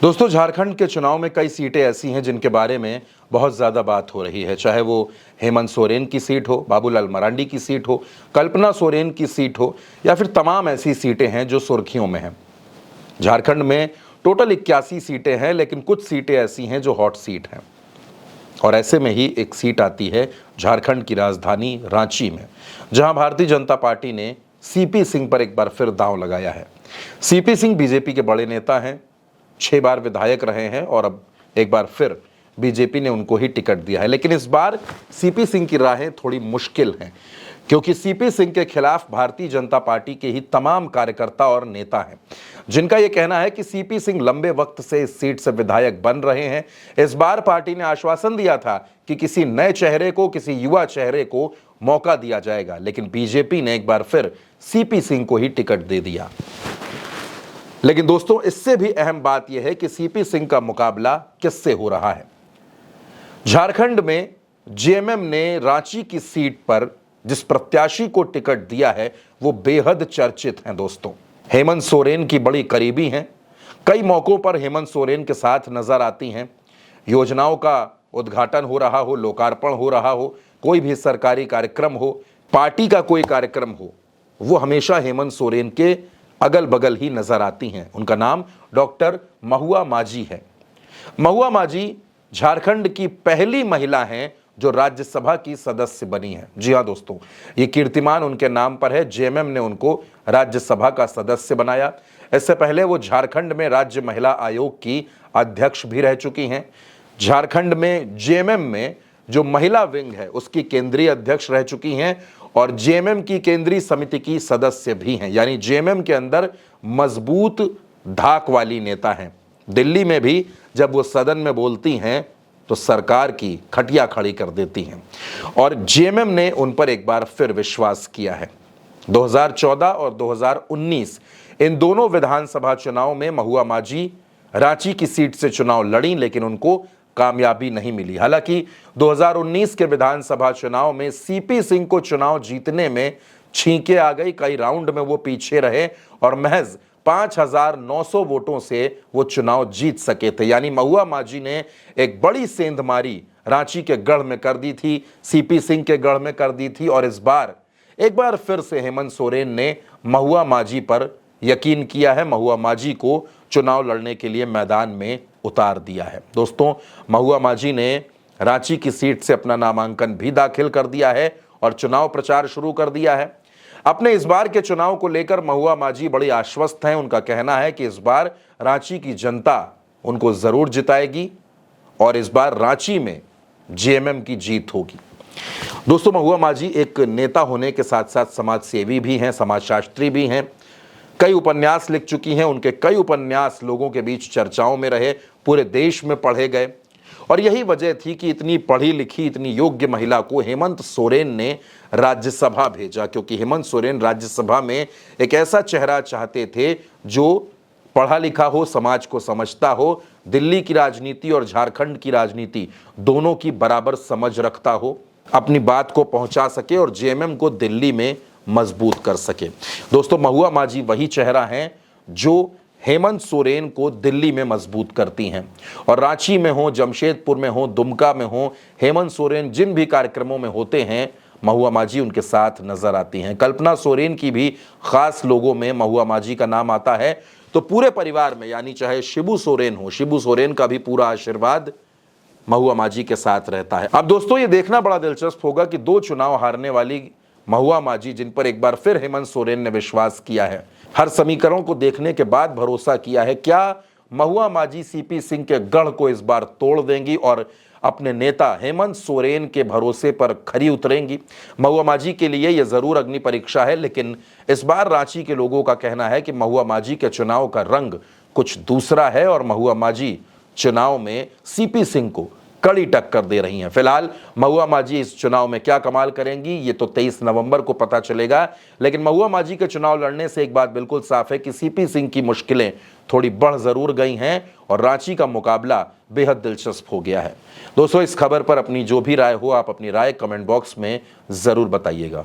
दोस्तों, झारखंड के चुनाव में कई सीटें ऐसी हैं जिनके बारे में बहुत ज़्यादा बात हो रही है। चाहे वो हेमंत सोरेन की सीट हो, बाबूलाल मरांडी की सीट हो, कल्पना सोरेन की सीट हो, या फिर तमाम ऐसी सीटें हैं जो सुर्खियों में हैं। झारखंड में टोटल 81 सीटें हैं, लेकिन कुछ सीटें ऐसी हैं जो हॉट सीट हैं। और ऐसे में ही एक सीट आती है झारखंड की राजधानी रांची में, जहां भारतीय जनता पार्टी ने सीपी सिंह पर एक बार फिर दांव लगाया है। सीपी सिंह बीजेपी के बड़े नेता हैं, 6 बार विधायक रहे हैं और अब एक बार फिर बीजेपी ने उनको ही टिकट दिया है। लेकिन इस बार सीपी सिंह की राहें थोड़ी मुश्किल हैं, क्योंकि सीपी सिंह के खिलाफ भारतीय जनता पार्टी के ही तमाम कार्यकर्ता और नेता हैं, जिनका यह कहना है कि सीपी सिंह लंबे वक्त से इस सीट से विधायक बन रहे हैं। इस बार पार्टी ने आश्वासन दिया था कि किसी नए चेहरे को, किसी युवा चेहरे को मौका दिया जाएगा, लेकिन बीजेपी ने एक बार फिर सीपी सिंह को ही टिकट दे दिया। लेकिन दोस्तों, इससे भी अहम बात यह है कि सीपी सिंह का मुकाबला किससे हो रहा है। झारखंड में जेएमएम ने रांची की सीट पर जिस प्रत्याशी को टिकट दिया है वो बेहद चर्चित हैं। दोस्तों, हेमंत सोरेन की बड़ी करीबी हैं, कई मौकों पर हेमंत सोरेन के साथ नजर आती हैं। योजनाओं का उद्घाटन हो रहा हो, लोकार्पण हो रहा हो, कोई भी सरकारी कार्यक्रम हो, पार्टी का कोई कार्यक्रम हो, वो हमेशा हेमंत सोरेन के अगल बगल ही नजर आती हैं। उनका नाम डॉक्टर महुआ माझी है। महुआ माझी झारखंड की पहली महिला हैं जो राज्यसभा की सदस्य बनी है। जी हां दोस्तों, ये कीर्तिमान उनके नाम पर है। जेएमएम ने उनको राज्यसभा का सदस्य बनाया। इससे पहले वो झारखंड में राज्य महिला आयोग की अध्यक्ष भी रह चुकी हैं। झारखंड में जेएमएम में जो महिला विंग है उसकी केंद्रीय अध्यक्ष रह चुकी हैं और जेएमएम की केंद्रीय समिति की सदस्य भी हैं। यानी जेएमएम के अंदर मजबूत धाक वाली नेता हैं। दिल्ली में भी जब वो सदन में बोलती हैं तो सरकार की खटिया खड़ी कर देती हैं, और जेएमएम ने उन पर एक बार फिर विश्वास किया है। 2014 और 2019 इन दोनों विधानसभा चुनाव में महुआ माझी रांची की सीट से चुनाव लड़ी, लेकिन उनको कामयाबी नहीं मिली। हालांकि 2019 के विधानसभा चुनाव में सीपी सिंह को चुनाव जीतने में छींके आ गई। कई राउंड में वो पीछे रहे और महज 5,900 वोटों से वो चुनाव जीत सके थे। यानी महुआ माझी ने एक बड़ी सेंधमारी रांची के गढ़ में कर दी थी, सीपी सिंह के गढ़ में कर दी थी, और इस बार एक बार फिर से हेमंत सोरेन ने महुआ माझी पर यकीन किया है, महुआ माझी को चुनाव लड़ने के लिए मैदान में उतार दिया है। दोस्तों, महुआ माझी ने रांची की सीट से अपना नामांकन भी दाखिल कर दिया है और चुनाव प्रचार शुरू कर दिया है। अपने इस बार के चुनाव को लेकर महुआ माझी बड़ी आश्वस्त हैं। उनका कहना है कि इस बार रांची की जनता उनको जरूर जिताएगी और इस बार रांची में जेएमएम की जीत होगी। दोस्तों, महुआ माझी एक नेता होने के साथ साथ समाज सेवी भी हैं, समाजशास्त्री भी हैं। कई उपन्यास लिख चुकी हैं। उनके कई उपन्यास लोगों के बीच चर्चाओं में रहे, पूरे देश में पढ़े गए, और यही वजह थी कि इतनी पढ़ी लिखी, इतनी योग्य महिला को हेमंत सोरेन ने राज्यसभा भेजा, क्योंकि हेमंत सोरेन राज्यसभा में एक ऐसा चेहरा चाहते थे जो पढ़ा लिखा हो, समाज को समझता हो, दिल्ली की राजनीति और झारखंड की राजनीति दोनों की बराबर समझ रखता हो, अपनी बात को पहुंचा सके और जेएमएम को दिल्ली में मजबूत कर सके। दोस्तों, महुआ माझी वही चेहरा हैं जो हेमंत सोरेन को दिल्ली में मजबूत करती हैं, और रांची में हो, जमशेदपुर में हो, दुमका में हो, हेमंत सोरेन जिन भी कार्यक्रमों में होते हैं महुआ माझी उनके साथ नजर आती हैं। कल्पना सोरेन की भी खास लोगों में महुआ माझी का नाम आता है। तो पूरे परिवार में, यानी चाहे शिबू सोरेन हो, शिबू सोरेन का भी पूरा आशीर्वाद महुआ माझी के साथ रहता है। अब दोस्तों, ये देखना बड़ा दिलचस्प होगा कि 2 चुनाव हारने वाली महुआ माझी, जिन पर एक बार फिर हेमंत सोरेन ने विश्वास किया है, हर समीकरणों को देखने के बाद भरोसा किया है, क्या महुआ माझी सीपी सिंह के गढ़ को इस बार तोड़ देंगी और अपने नेता हेमंत सोरेन के भरोसे पर खरी उतरेंगी। महुआ माझी के लिए यह जरूर अग्नि परीक्षा है, लेकिन इस बार रांची के लोगों का कहना है कि महुआ माझी के चुनाव का रंग कुछ दूसरा है और महुआ माझी चुनाव में सीपी सिंह को कड़ी टक्कर दे रही हैं। फिलहाल महुआ माझी इस चुनाव में क्या कमाल करेंगी ये तो 23 नवंबर को पता चलेगा, लेकिन महुआ माझी के चुनाव लड़ने से एक बात बिल्कुल साफ है कि सीपी सिंह की मुश्किलें थोड़ी बढ़ जरूर गई हैं और रांची का मुकाबला बेहद दिलचस्प हो गया है। दोस्तों, इस खबर पर अपनी जो भी राय हो, आप अपनी राय कमेंट बॉक्स में जरूर बताइएगा।